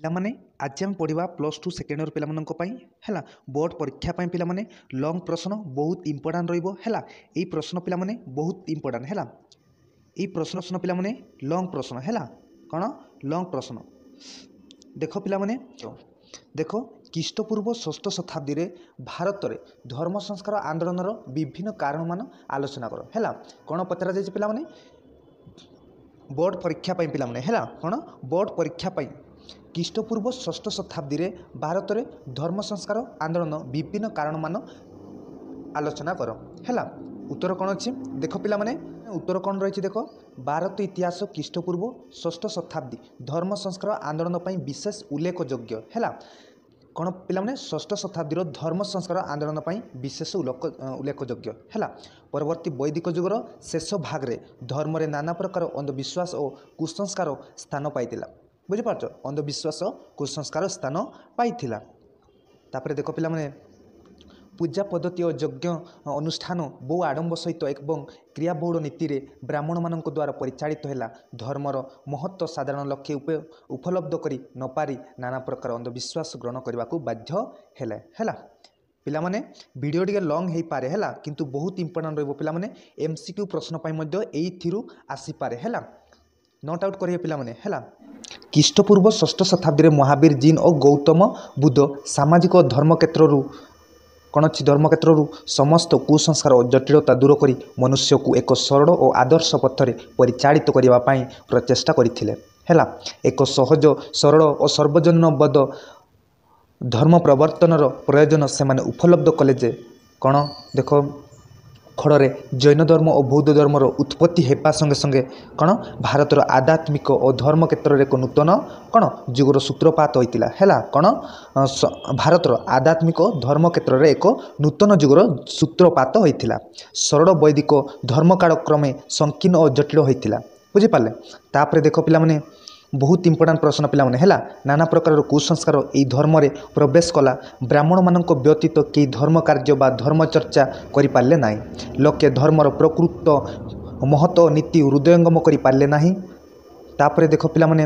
ପିଲାମାନେ ଆଜି ଆମେ ପଢ଼ିବା +2 ସେକେଣ୍ଡ ଇୟର ପିଲାମାନଙ୍କ ପାଇଁ ହେଲା ବୋର୍ଡ଼ ପରୀକ୍ଷା ପାଇଁ ପିଲାମାନେ ଲଙ୍ଗ ପ୍ରଶ୍ନ ବହୁତ ଇମ୍ପୋର୍ଟାଣ୍ଟ ରହିବ ହେଲା। ଏଇ ପ୍ରଶ୍ନ ପିଲାମାନେ ବହୁତ ଇମ୍ପୋର୍ଟାଣ୍ଟ ହେଲା। ଏଇ ପ୍ରଶ୍ନ ପିଲାମାନେ ଲଙ୍ଗ ପ୍ରଶ୍ନ ହେଲା। କ'ଣ ଲଙ୍ଗ ପ୍ରଶ୍ନ ଦେଖ ପିଲାମାନେ, ଦେଖ ଖ୍ରୀଷ୍ଟପୂର୍ବ ଷଷ୍ଠ ଶତାବ୍ଦୀରେ ଭାରତରେ ଧର୍ମ ସଂସ୍କାର ଆନ୍ଦୋଳନର ବିଭିନ୍ନ କାରଣମାନ ଆଲୋଚନା କର ହେଲା। କ'ଣ ପଚରାଯାଇଛି ପିଲାମାନେ ବୋର୍ଡ଼ ପରୀକ୍ଷା ପାଇଁ ପିଲାମାନେ ହେଲା। କ'ଣ ବୋର୍ଡ଼ ପରୀକ୍ଷା ପାଇଁ ଖ୍ରୀଷ୍ଟପୂର୍ବ ଷଷ୍ଠ ଶତାବ୍ଦୀରେ ଭାରତରେ ଧର୍ମ ସଂସ୍କାର ଆନ୍ଦୋଳନ ବିଭିନ୍ନ କାରଣମାନ ଆଲୋଚନା କର ହେଲା। ଉତ୍ତର କ'ଣ ଅଛି ଦେଖ ପିଲାମାନେ, ଉତ୍ତର କ'ଣ ରହିଛି ଦେଖ, ଭାରତ ଇତିହାସ ଖ୍ରୀଷ୍ଟପୂର୍ବ ଷଷ୍ଠ ଶତାବ୍ଦୀ ଧର୍ମ ସଂସ୍କାର ଆନ୍ଦୋଳନ ପାଇଁ ବିଶେଷ ଉଲ୍ଲେଖଯୋଗ୍ୟ ହେଲା। କ'ଣ ପିଲାମାନେ ଷଷ୍ଠ ଶତାବ୍ଦୀର ଧର୍ମ ସଂସ୍କାର ଆନ୍ଦୋଳନ ପାଇଁ ବିଶେଷ ଉଲ୍ଲେଖଯୋଗ୍ୟ ହେଲା। ପରବର୍ତ୍ତୀ ବୈଦିକ ଯୁଗର ଶେଷ ଭାଗରେ ଧର୍ମରେ ନାନା ପ୍ରକାର ଅନ୍ଧବିଶ୍ୱାସ ଓ କୁସଂସ୍କାର ସ୍ଥାନ ପାଇଥିଲା। ବୁଝିପାରୁଛ, ଅନ୍ଧବିଶ୍ୱାସ କୁସଂସ୍କାର ସ୍ଥାନ ପାଇଥିଲା। ତାପରେ ଦେଖ ପିଲାମାନେ, ପୂଜା ପଦ୍ଧତି ଓ ଯଜ୍ଞ ଅନୁଷ୍ଠାନ ବହୁ ଆଡ଼ମ୍ବ ସହିତ ଏବଂ କ୍ରିୟାବହୁଳ ନୀତିରେ ବ୍ରାହ୍ମଣମାନଙ୍କ ଦ୍ୱାରା ପରିଚାଳିତ ହେଲା। ଧର୍ମର ମହତ୍ତ୍ୱ ସାଧାରଣ ଲକ୍ଷ୍ୟ ଉପଲବ୍ଧ କରି ନ ପାରି ନାନା ପ୍ରକାର ଅନ୍ଧବିଶ୍ୱାସ ଗ୍ରହଣ କରିବାକୁ ବାଧ୍ୟ ହେଲେ ହେଲା। ପିଲାମାନେ ଭିଡ଼ିଓ ଟିକେ ଲଙ୍ଗ ହେଇପାରେ ହେଲା, କିନ୍ତୁ ବହୁତ ଇମ୍ପୋର୍ଟାଣ୍ଟ ରହିବ ପିଲାମାନେ। MCQ ପ୍ରଶ୍ନ ପାଇଁ ମଧ୍ୟ ଏଇଥିରୁ ଆସିପାରେ ହେଲା। ନୋଟ୍ ଆଉଟ୍ କରିବେ ପିଲାମାନେ ହେଲା। ଖ୍ରୀଷ୍ଟପୂର୍ବ ଷଷ୍ଠ ଶତାବ୍ଦୀରେ ମହାବୀର ଜିନ୍ ଓ ଗୌତମ ବୁଦ୍ଧ ସାମାଜିକ ଓ ଧର୍ମ କ୍ଷେତ୍ରରୁ କ'ଣ ଅଛି ଧର୍ମ କ୍ଷେତ୍ରରୁ ସମସ୍ତ କୁସଂସ୍କାର ଓ ଜଟିଳତା ଦୂର କରି ମନୁଷ୍ୟକୁ ଏକ ସରଳ ଓ ଆଦର୍ଶ ପଥରେ ପରିଚାଳିତ କରିବା ପାଇଁ ପ୍ରଚେଷ୍ଟା କରିଥିଲେ ହେଲା। ଏକ ସହଜ ସରଳ ଓ ସର୍ବଜନବଦ୍ଧ ଧର୍ମ ପ୍ରବର୍ତ୍ତନର ପ୍ରୟୋଜନ ସେମାନେ ଉପଲବ୍ଧ କଲେ ଯେ କ'ଣ ଦେଖ, ଖଡ଼ରେ ଜୈନ ଧର୍ମ ଓ ବୌଦ୍ଧ ଧର୍ମର ଉତ୍ପତ୍ତି ହେବା ସଙ୍ଗେ ସଙ୍ଗେ କ'ଣ ଭାରତର ଆଧ୍ୟାତ୍ମିକ ଓ ଧର୍ମ କ୍ଷେତ୍ରରେ ଏକ ନୂତନ କ'ଣ ଯୁଗର ସୂତ୍ରପାତ ହୋଇଥିଲା ହେଲା। କ'ଣ ଭାରତର ଆଧ୍ୟାତ୍ମିକ ଧର୍ମ କ୍ଷେତ୍ରରେ ଏକ ନୂତନ ଯୁଗର ସୂତ୍ରପାତ ହୋଇଥିଲା। ସରଳ ବୈଦିକ ଧର୍ମକାଳକ୍ରମେ ସଂକୀର୍ଣ୍ଣ ଓ ଜଟିଳ ହୋଇଥିଲା। ବୁଝିପାରିଲେ। ତାପରେ ଦେଖ ପିଲାମାନେ, ବହୁତ ଇମ୍ପୋର୍ଟାଣ୍ଟ ପ୍ରଶ୍ନ ପିଲାମାନେ ହେଲା। ନାନା ପ୍ରକାରର କୁସଂସ୍କାର ଏହି ଧର୍ମରେ ପ୍ରବେଶ କଲା। ବ୍ରାହ୍ମଣମାନଙ୍କ ବ୍ୟତୀତ କେହି ଧର୍ମ କାର୍ଯ୍ୟ ବା ଧର୍ମ ଚର୍ଚ୍ଚା କରିପାରିଲେ ନାହିଁ। ଲୋକେ ଧର୍ମର ପ୍ରକୃତ ମହତ୍ତ୍ୱ ନୀତି ହୃଦୟଙ୍ଗମ କରିପାରିଲେ ନାହିଁ। ତାପରେ ଦେଖ ପିଲାମାନେ,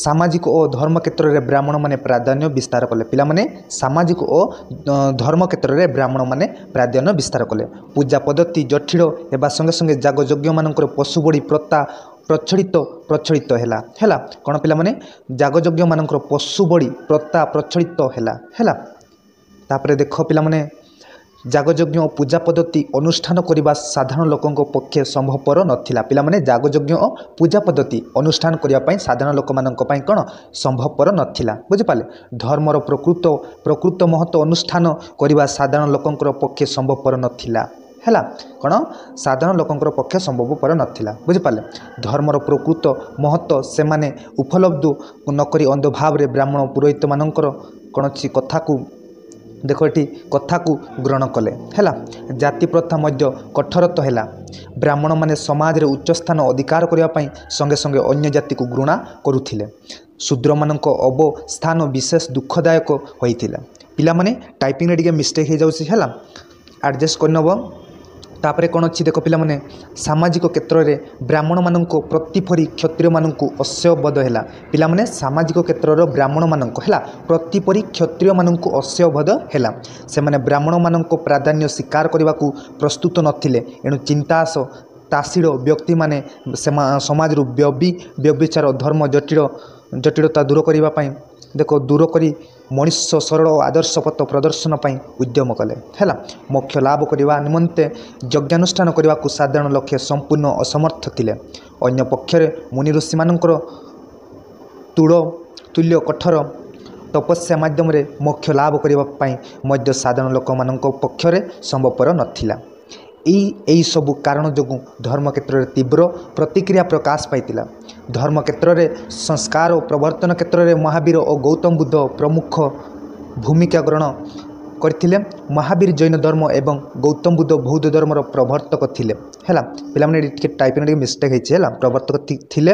ସାମାଜିକ ଓ ଧର୍ମ କ୍ଷେତ୍ରରେ ବ୍ରାହ୍ମଣମାନେ ପ୍ରାଧାନ୍ୟ ବିସ୍ତାର କଲେ। ପିଲାମାନେ ସାମାଜିକ ଓ ଧର୍ମ କ୍ଷେତ୍ରରେ ବ୍ରାହ୍ମଣମାନେ ପ୍ରାଧାନ୍ୟ ବିସ୍ତାର କଲେ। ପୂଜା ପଦ୍ଧତି ଜଟିଳ ହେବା ସଙ୍ଗେ ସଙ୍ଗେ ଯାଗଯଜ୍ଞମାନଙ୍କର ପଶୁ ବଳି ପ୍ରଥା ପ୍ରଚଳିତ ହେଲା ହେଲା। କ'ଣ ପିଲାମାନେ ଯାଗଯଜ୍ଞମାନଙ୍କର ପଶୁ ବଳି ପ୍ରଥା ପ୍ରଚଳିତ ହେଲା। ତାପରେ ଦେଖ ପିଲାମାନେ, ଯାଗଯଜ୍ଞ ଓ ପୂଜା ପଦ୍ଧତି ଅନୁଷ୍ଠାନ କରିବା ସାଧାରଣ ଲୋକଙ୍କ ପକ୍ଷେ ସମ୍ଭବପର ନଥିଲା। ପିଲାମାନେ ଯାଗଯଜ୍ଞ ଓ ପୂଜା ପଦ୍ଧତି ଅନୁଷ୍ଠାନ କରିବା ପାଇଁ ସାଧାରଣ ଲୋକମାନଙ୍କ ପାଇଁ କ'ଣ ସମ୍ଭବପର ନଥିଲା। ବୁଝିପାରିଲେ। ଧର୍ମର ପ୍ରକୃତ ମହତ୍ତ୍ୱ ଅନୁଷ୍ଠାନ କରିବା ସାଧାରଣ ଲୋକଙ୍କର ପକ୍ଷେ ସମ୍ଭବପର ନଥିଲା ହେଲା। କ'ଣ ସାଧାରଣ ଲୋକଙ୍କର ପକ୍ଷେ ସମ୍ଭବପର ନଥିଲା। ବୁଝିପାରିଲେ। ଧର୍ମର ପ୍ରକୃତ ମହତ୍ତ୍ୱ ସେମାନେ ଉପଲବ୍ଧ ନକରି ଅନ୍ଧ ଭାବରେ ବ୍ରାହ୍ମଣ ପୁରୋହିତମାନଙ୍କର କ'ଣ ଅଛି ଦେଖ ଏଠି କଥାକୁ ଗ୍ରହଣ କଲେ ହେଲା। ଜାତି ପ୍ରଥା ମଧ୍ୟ କଠୋରତ ହେଲା। ବ୍ରାହ୍ମଣମାନେ ସମାଜରେ ଉଚ୍ଚ ସ୍ଥାନ ଅଧିକାର କରିବା ପାଇଁ ସଙ୍ଗେ ସଙ୍ଗେ ଅନ୍ୟ ଜାତିକୁ ଘୃଣା କରୁଥିଲେ। ଶୂଦ୍ରମାନଙ୍କ ଅବସ୍ଥାନ ବିଶେଷ ଦୁଃଖଦାୟକ ହୋଇଥିଲା। ପିଲାମାନେ ଟାଇପିଂରେ ଟିକେ ମିଷ୍ଟେକ୍ ହେଇଯାଉଛି ହେଲା, ଆଡ଼ଜଷ୍ଟ କରିନେବ। ତାପରେ କ'ଣ ଅଛି ଦେଖ ପିଲାମାନେ, ସାମାଜିକ କ୍ଷେତ୍ରରେ ବ୍ରାହ୍ମଣମାନଙ୍କ ପ୍ରତିପରି କ୍ଷତ୍ରିୟମାନଙ୍କୁ ଅସହ୍ୟବୋଧ ହେଲା। ପିଲାମାନେ ସାମାଜିକ କ୍ଷେତ୍ରର ବ୍ରାହ୍ମଣମାନଙ୍କ ହେଲା ପ୍ରତିପରି କ୍ଷତ୍ରିୟମାନଙ୍କୁ ଅସହ୍ୟବୋଧ ହେଲା। ସେମାନେ ବ୍ରାହ୍ମଣମାନଙ୍କ ପ୍ରାଧାନ୍ୟ ସ୍ୱୀକାର କରିବାକୁ ପ୍ରସ୍ତୁତ ନଥିଲେ। ଏଣୁ ତାସିଳ ବ୍ୟକ୍ତିମାନେ ସମାଜରୁ ବ୍ୟଭିଚାର ଧର୍ମ ଜଟିଳତା ଦୂର କରିବା ପାଇଁ ଦୂର କରି ମଣିଷ ସରଳ ଓ ଆଦର୍ଶ ପଥ ପ୍ରଦର୍ଶନ ପାଇଁ ଉଦ୍ୟମ କଲେ ହେଲା। ମୋକ୍ଷ ଲାଭ କରିବା ନିମନ୍ତେ ଯଜ୍ଞାନୁଷ୍ଠାନ କରିବାକୁ ସାଧାରଣ ଲୋକେ ସମ୍ପୂର୍ଣ୍ଣ ଅସମର୍ଥ ଥିଲେ। ଅନ୍ୟ ପକ୍ଷରେ ମୁନି ଋଷିମାନଙ୍କର ତୁଲ୍ୟ କଠୋର ତପସ୍ୟା ମାଧ୍ୟମରେ ମୋକ୍ଷ ଲାଭ କରିବା ପାଇଁ ମଧ୍ୟ ସାଧାରଣ ଲୋକମାନଙ୍କ ପକ୍ଷରେ ସମ୍ଭବପର ନଥିଲା। ଏହି ସବୁ କାରଣ ଯୋଗୁଁ ଧର୍ମ କ୍ଷେତ୍ରରେ ତୀବ୍ର ପ୍ରତିକ୍ରିୟା ପ୍ରକାଶ ପାଇଥିଲା। ଧର୍ମ କ୍ଷେତ୍ରରେ ସଂସ୍କାର ଓ ପ୍ରବର୍ତ୍ତନ କ୍ଷେତ୍ରରେ ମହାବୀର ଓ ଗୌତମ ବୁଦ୍ଧ ପ୍ରମୁଖ ଭୂମିକା ଗ୍ରହଣ କରିଥିଲେ। ମହାବୀର ଜୈନ ଧର୍ମ ଏବଂ ଗୌତମ ବୁଦ୍ଧ ବୌଦ୍ଧ ଧର୍ମର ପ୍ରବର୍ତ୍ତକ ଥିଲେ ହେଲା। ପିଲାମାନେ ଟିକେ ଟାଇପିଂ ଟିକେ ମିଷ୍ଟେକ୍ ହେଇଛି ହେଲା, ପ୍ରବର୍ତ୍ତକ ଥିଲେ।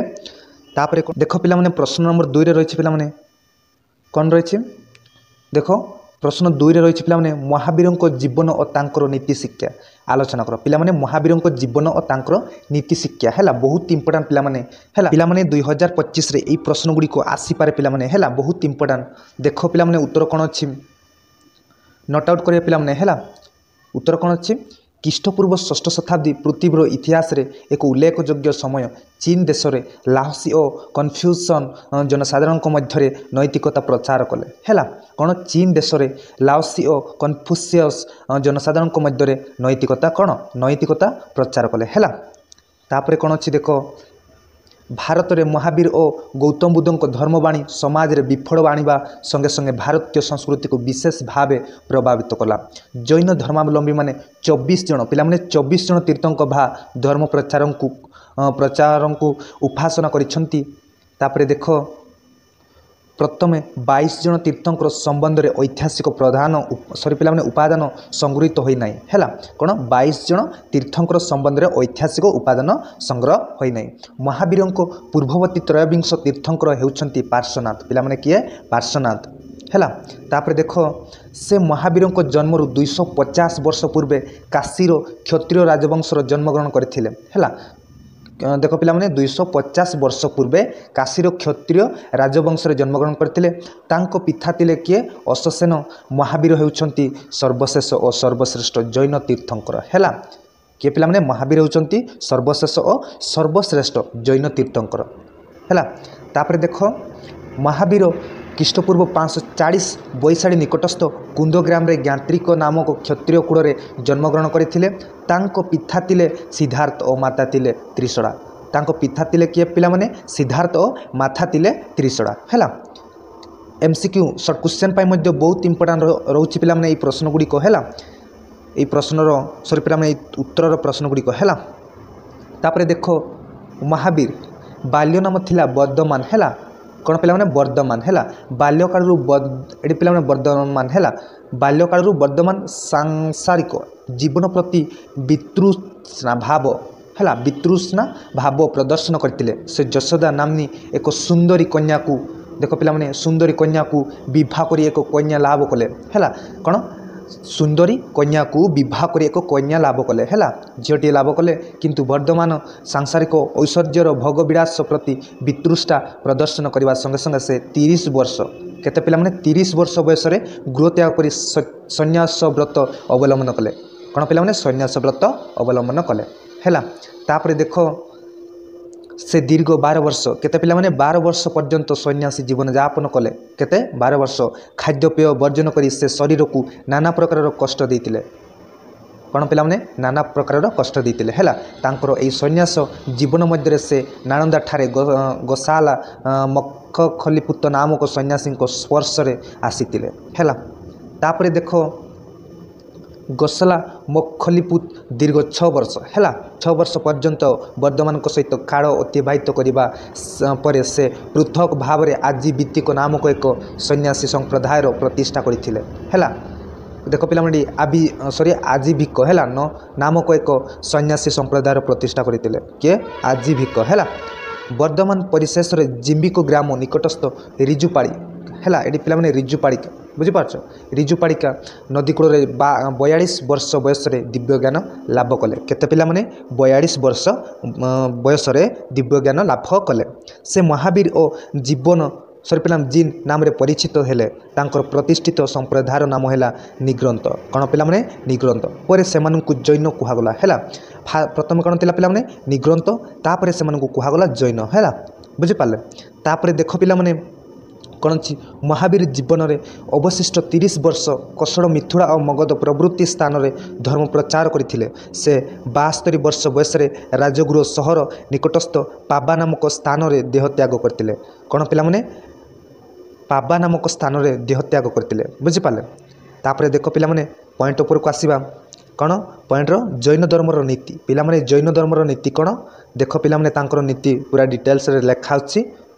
ତାପରେ ଦେଖ ପିଲାମାନେ, ପ୍ରଶ୍ନ ନମ୍ବର 2ରେ ରହିଛି ପିଲାମାନେ, କ'ଣ ରହିଛି ଦେଖ, प्रश्न 2 रे रही पिलाने महावीर जीवन और तांकर नीति शिक्षा आलोचना कर पिलाने महावीर जीवन और तांकर नीति शिक्षा है बहुत इंपोर्टाट पिलाने है पिलाने 2025 रे यही प्रश्न गुड़ी को आसीपे पिलाने है बहुत इंपोर्टाट देख पिलाने उत्तर कौन अच्छी नोट आउट करेंगे पिलाने है उत्तर कौन अच्छी ख्रीष्टपूर्व 6ठ शताब्दी पृथ्वीर इतिहास रे एक उल्लेखयोग्य समय चीन देश में लाओसी और कन्फ्यूजन जनसाधारण मध्य नैतिकता प्रचार कले है कौन चीन देश में लाओसी और कन्फ्यूशियस जनसाधारण मध्य नैतिकता कौन नैतिकता प्रचार कले है तापर कौन अच्छी देख भारत में महावीर और गौतम बुद्ध धर्मवाणी समाज रे विफल आनिबा संगे संगे भारतीय संस्कृति को विशेष भाव प्रभावित कला जैन धर्मावलंबी माने 24 जन पिलाने 24 जन तीर्थंक भा धर्म प्रचार को उपासना करिसेंती तापरे देख प्रथमे 22 जन तीर्थंकर संबंध में ऐतिहासिक प्रधान सरी पिलाने उपादान संगृहीत होई नाही हैला कौन 22 जन तीर्थंकर संबंध में ऐतिहासिक उपादान संग्रह होई नाही महावीर पूर्ववर्ती त्रयोविंश तीर्थंकर हेउछंती पार्श्वनाथ पिलाने किए पार्श्वनाथ है तापर देख से महावीर जन्म 250 वर्ष पूर्वे काशीर क्षत्रिय राजवंशर जन्मग्रहण करथिले है देख पिलाने 250 वर्ष पूर्वे काशीर क्षत्रिय राजवंश जन्मग्रहण करथिले तांको पिता थिले किए अश्वसेन महावीर हेउछंती सर्वशेष और सर्वश्रेष्ठ जैन तीर्थंकर है किए पिलाने महावीर हेउछंती सर्वशेष और सर्वश्रेष्ठ जैन तीर्थंकर है तापर देख महावीर ख्रीष्टपूर्व 540 बैशाड़ी निकटस्थ कुंदग्राम रे ज्ञात्रिक नामक क्षत्रिय कूल में जन्मग्रहण करथिले तांको पिता थिले सिद्धार्थ और माता थिले त्रिशड़ा तांको पिता थिले किए पिलाने सिद्धार्थ और माता थिले त्रिशड़ा है एमसीक्यू सर्ट क्वेश्चन पाई मध्य बहुत इंपोर्टाट रोचे पिलाने प्रश्न गुड़िक है ये प्रश्नर सरी पिलाने उत्तर प्रश्न गुड़िक है तापर देख महावीर बाल्य नाम थिला वर्धमान है कौन पिलाने वर्धमान है बाल्यकाल ये पिलाने वर्धमान है बाल्यकाल वर्धमान सांसारिक जीवन प्रति वितृष्णा भाव है वितृष्णा भाव प्रदर्शन करते से यशोदा नामनी एक सुंदरी कन्या को देख पिलाने सुंदरी कन्या को विवाह कर एक कन्या लाभ कले है कौन सुंदरी कन्या को विवाह कर एक कन्या लाभ कले है झीटी लाभ कले किंतु वर्धमान सांसारिक ऐश्वर्यर भोग विलास प्रति वितृष्टा प्रदर्शन करने संगे संगे से 30 वर्ष केते पिला माने 30 वर्ष बयस गृह त्याग कर संन्यास व्रत अवलंबन कले कौन पिला माने संन्यास व्रत अवलंबन कले है तापर देख से दीर्घ 12 वर्ष केते पिला माने 12 वर्ष पर्यंत सन्यासी जीवन यापन कले केते 12 वर्ष खाद्यपेय वर्जन करी से शरीर को नाना प्रकार कष्ट देते कौन पिला माने नाना प्रकार कष्ट देते है तांकर एई सन्यास जीवन मध्य से नालंदा ठारे गोशाला मखखलीपुत नामक सन्यासी स्पर्श आसीतिले है तापर देख गोशाला मखलीपुत दीर्घ 6 वर्ष है 6 वर्ष पर्यंत वर्धमान सहित काल अतिबाहित करने पर से पृथक भाव में आजी भित्तिक नामक एक सन्यासी संप्रदायर प्रतिष्ठा करते है देख पिलामंडी आजीविक है न नामक एक सन्यासी संप्रदायर प्रतिष्ठा करते किए आजीविक है वर्धमान परिशेष जिम्बिको ग्राम निकटस्थ रिजुपाड़ी है ये पिलाने रिजुपाड़िका बुझीपार रिजुपाड़िका नदी कूल 42 वर्ष बयस दिव्य ज्ञान लाभ कले केते पिलाने 42 वर्ष बयस दिव्य ज्ञान लाभ कले से महावीर और जीवन सरी पिला जीन नाम रे परिचित हेले तांकर प्रतिष्ठित संप्रदायर नाम है निग्रंथ कौन पिलाने निग्रंथ पर से जैन कहगला है प्रथम कौन थी पिलाने निग्रंथ तापर से कहगला जैन है बुझीपारे तापर देख पिलाने कौन अच्छी महावीर जीवन में अवशिष्ट 30 वर्ष कषड़ मिथुड़ा और मगध प्रवृत्ति स्थान में धर्म प्रचार करते से 72 वर्ष बयस राजगृह सहर निकटस्थ पाबा नामक स्थान में देहत्याग करते कौन पिलाने पाबा नामक स्थान में देहत्याग करते बुझीपारे तापर देख पिलाने पॉइंट उपर को आसवा कौन पॉइंट जैन धर्मर नीति पिलाने जैन धर्मर नीति कौन देख पिलाने तांकर नीति पूरा डिटेल्स लिखा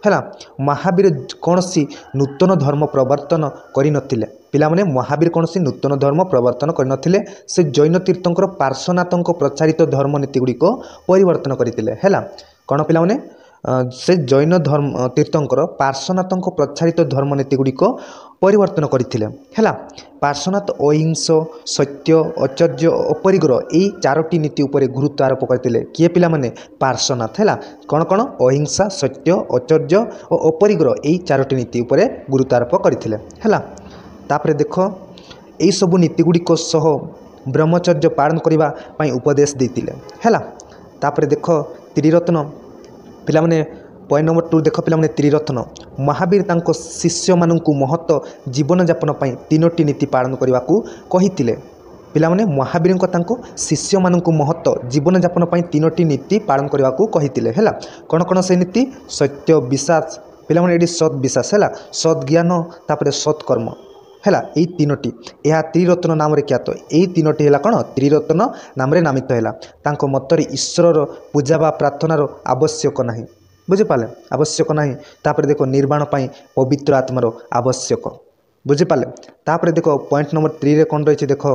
है महावीर कौन सी नूतन धर्म प्रवर्तन करनथिले पिलाने महावीर कौन सी नूतन धर्म प्रवर्तन करनथिले से जैन तीर्थंकर पार्श्वनाथों प्रचारित धर्म नीति गुड़िक परिवर्तन करते है कौन पिलाने से जैन धर्म तीर्थंकर पार्श्वनाथ प्रचारित धर्मनीति गुड़िक परिवर्तन करते है। पार्श्वनाथ अहिंस सत्य आचर्य अपरिग्रह यही चारोटी नीति उपर गुरुत्व आरोप करते किए पिला माने पार्श्वनाथ है। कौन कौन अहिंसा सत्य आचर्य और अपरिग्रह यही चारोटी नीति उपर गुरुत्व आरोप करते है। तापरे देख यही सबू नीति गुड़िक सह ब्रह्मचर्य पालन करने उपदेश देते है। तापरे देख त्रिरत्न पिला माने पॉइंट नंबर 2 देख पिला माने त्रिरत्न महावीर तांको शिष्य मानू महत्व जीवन यापन पर तीनोटी नीति पालन करने को कही पिला माने महावीर तांको शिष्य मानू महत्व जीवन यापन पर तीनोटी नीति पालन करने को कही है। कौन कौन से नीति सत्य विश्वास पिला माने सत् विश्वास है सत् ज्ञान तापर सत्कर्म है यही तीनोटी यह त्रिरत्न नाम क्या तो यही तीनोटी है कौन त्रिरत्न नाम नामित है। तांको मतरे ईश्वर पूजा बा प्रार्थनार आवश्यक नहीं बुझिपारे आवश्यक नहीं। तापर देखो निर्वाण पाई पवित्र आत्मार आवश्यक बुझिपारे। तापर देखो पॉइंट नंबर 3 रे कौन रही देख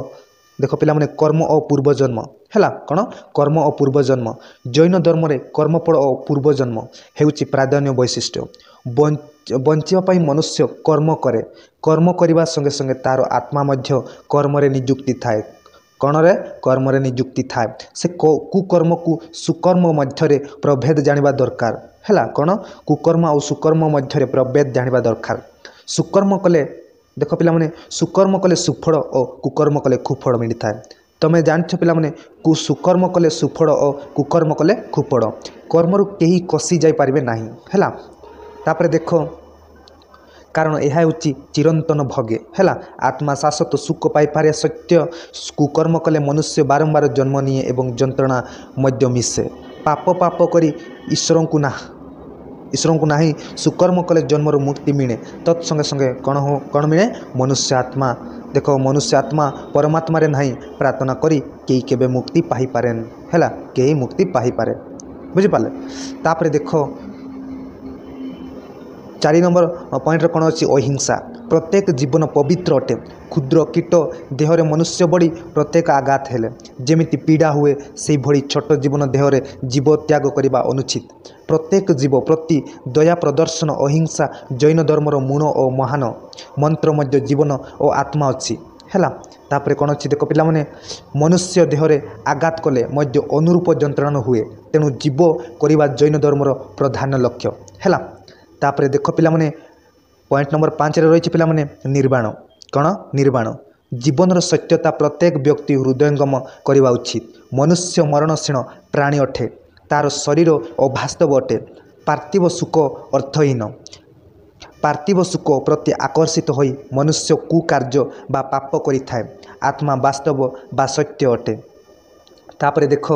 देख पिला माने कर्म और पूर्वजन्म है कौन कर्म और पूर्वजन्म जैन धर्म रे कर्मफल और पूर्वजन्म हेउची प्राधान्य वैशिष्ट्य बंचापी मनुष्य कर्म करे कर्म करने संगे संगे तार आत्मा मध्य कर्म रे नियुक्ति थाए कौन रे कर्म रे नियुक्ति थाए से कुकर्म को सुकर्म मध्य प्रभेद जानिबा दरकार है कौन कुकर्म और सुकर्म मध्य प्रभेद जानिबा दरकार। सुकर्म कले देख पिला माने सुकर्म कले सुफल और कुकर्म कले कुफल मिलता है। तमें जानछ पिला माने सुकर्म कले सुफल और कुकर्म कले कुफल कर्म कहीं कसी जाई पारिबे नाही है। तापर देख कारण यह हूँ चिरंतन भगे है आत्मा शाश्वत सुख पाइपारे सत्य कुकर्म कले मनुष्य बारंबार जन्म निए एवं जंत्रणा मध्य मिसे पाप पाप करी ईश्वर को नाही सुकर्म कले जन्मर मुक्ति मिले तत्संगे संगे कौन मिले मनुष्य आत्मा देख मनुष्य आत्मा परमात्मा रे नाही प्रार्थना करी कई केबे मुक्ति पाई पारेन है कई मुक्ति पाई पारे बुझिपारे। तापर देख 4 नंबर पॉइंट कौन अच्छी अहिंसा प्रत्येक जीवन पवित्र अटे क्षुद्र कीट देहरे मनुष्य बड़ी प्रत्येक आघात हेले जेमिति पीड़ा हुए से भली छोट जीवन देहरे जीव त्याग करने अनुचित प्रत्येक जीव प्रति दया प्रदर्शन अहिंसा जैन धर्मर मूल और महान मंत्र मध्य जीवन और आत्मा अच्छी है। तापर कौन अच्छी देख पिला माने मनुष्य देहरे आघात कले मध्य अनुरूप जंत्रणा हुए तेणु जीव करने जैन धर्मर प्रधान लक्ष्य है। तापर देख पिला माने पॉइंट नंबर 5 रे रही पिला माने निर्वाण कौन निर्वाण जीवन सत्यता प्रत्येक व्यक्ति हृदयंगम करवा उचित मनुष्य मरणशीण प्राणी अटे तार शरीर अवास्तव अटे पार्थिव सुख अर्थहीन पार्थिव सुख प्रति आकर्षित होई मनुष्य कुकार्य बा पाप करिथाए आत्मा वास्तव बा सत्य अटे। तापर देख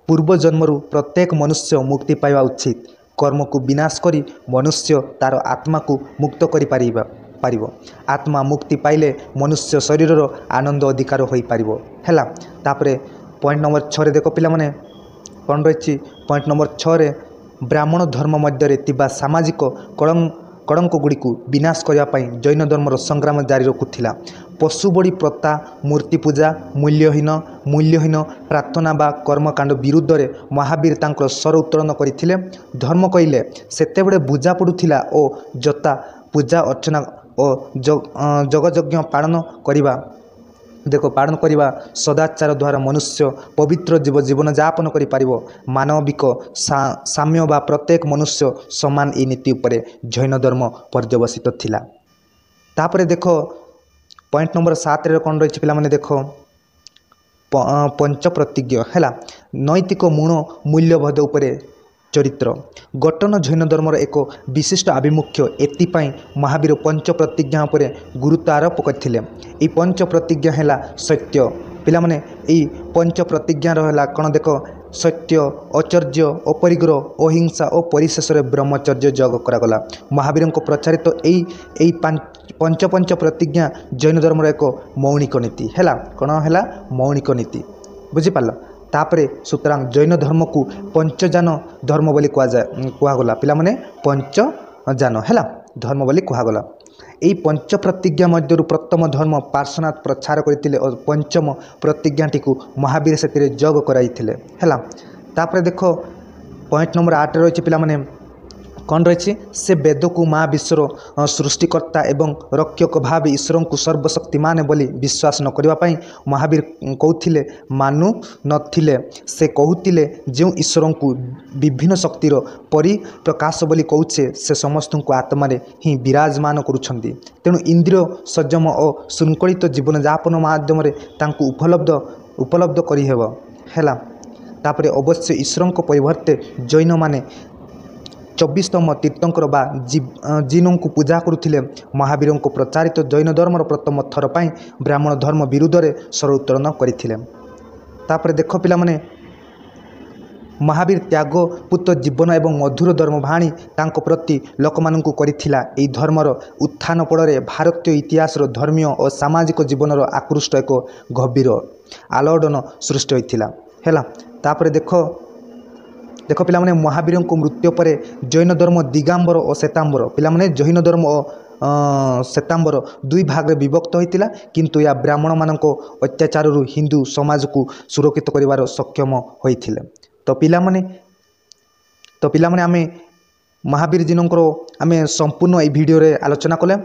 पूर्व जन्मरु प्रत्येक मनुष्य मुक्ति पाइबा उचित कर्म को विनाश करी मनुष्य तार आत्मा को मुक्त करि पारिबो आत्मा मुक्ति पाइले मनुष्य शरीर आनंद अधिकार हो पारिबो हैला। तापरे पॉइंट नंबर 6 रे देखो पिला माने कौन रही पॉइंट नंबर 6 रे ब्राह्मण धर्म मध्य तिबा सामाजिक कलंक गुड़ी विनाश करने जैन धर्मर संग्राम जारी रखुला पशु बड़ी प्रथा मूर्ति पूजा मूल्यहीन प्रार्थना बा कर्मकांड विरुद्ध रे महावीर तांकर स्वर उत्तोलन करथिले धर्म कहले सेतेबेले बुझा पड़ुथिला ओ जता पूजा अर्चना और जगयज्ञ पालन करवा देखो पालन करवा सदाचार द्वारा मनुष्य पवित्र जीवन यापन कर मानविक साम्य बा प्रत्येक मनुष्य समान ए नीति उपरे जैन धर्म पर्यवसित थिला। तापरे देखो पॉइंट नंबर 7 रे कौन रही पिला माने देखो पंच प्रतिज्ञ है नैतिक मूल मूल्यबोध उपरे चरित्र गठन जैन धर्मर एक विशिष्ट आभिमुख्य एतिपाई महावीर पंच प्रतिज्ञा उपरे गुरुत्व आरोप करथिले। ए पंच प्रतिज्ञा है सत्य पिला माने ए पंच प्रतिज्ञा रहा कौन देख सत्य आचर्य अपरिग्रह अहिंसा और परिशेष ब्रह्मचर्य जग करागला महावीर को प्रचारित यही पंच पंच प्रतिज्ञा जैन धर्मर एक मौलिक नीति है कौन है मौलिक नीति बुझिपार। तापरे सुतरां जैन धर्म को पंचजान धर्म बोली कहगला पिला माने पंचजान है धर्म बोली कहगला। यही पंच प्रतिज्ञा मध्य प्रथम धर्म पार्श्वनाथ प्रचार करते और पंचम प्रतिज्ञाटी को महावीर से जग कराई है। तापरे देख पॉइंट नंबर 8 रही पिलामाने कौन रही से वेद को माँ विश्वर सृष्टिकर्ता एवं रक्षक भाव ईश्वर को सर्वशक्तिमान बोली विश्वास न करने महावीर कहते मानु नथिले से कहते जो ईश्वर को विभिन्न शक्तिर परिप्रकाश बोली कहचे से समस्त को आत्मार ही विराजमान करुँच तेणु इंद्रिय संयम और शृंखलित जीवन यापन माध्यम उपलब्ध करहब है। तापर अवश्य ईश्वर परिवर्ते जैन माने 24तम तीर्थंकर बा जीनों को पूजा करुथिले महावीर को प्रचारित जैन धर्मर प्रथम थर पर ब्राह्मण धर्म विरुद्ध में स्वर उत्तोलन करथिले। तापर देख पिला माने महावीर त्याग पुत्र जीवन एवं मधुर धर्म भाणी तांको प्रति लोकमानंकु करिथिला। एई धर्मर उत्थान पड़े भारतीय इतिहास धर्मीय और सामाजिक जीवन आकृष्ट एक गभीर आलोड़न सृष्टि होइथिला हैला। तापर देख पिला माने महावीर को मृत्यु पर जैन धर्म दिगांबर और श्वेतांबर पिला माने जैन धर्म और श्वेतांबर दुई भाग में विभक्त होइतिला किंतु या ब्राह्मण मानक अत्याचार हिंदू समाज को सुरक्षित करिवार सक्षम होइथिले। तो पिला माने आमे महावीर जीनकर आमे संपूर्ण ए वीडियो रे आलोचना कले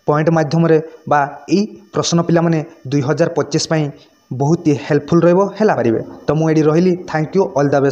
पॉइंट माध्यम रे बा ई प्रश्न पिला माने 2025 बहुत ही हेल्पफुल रहबो हैला पारिबे। तो मु एडी रहिली thank you all the best.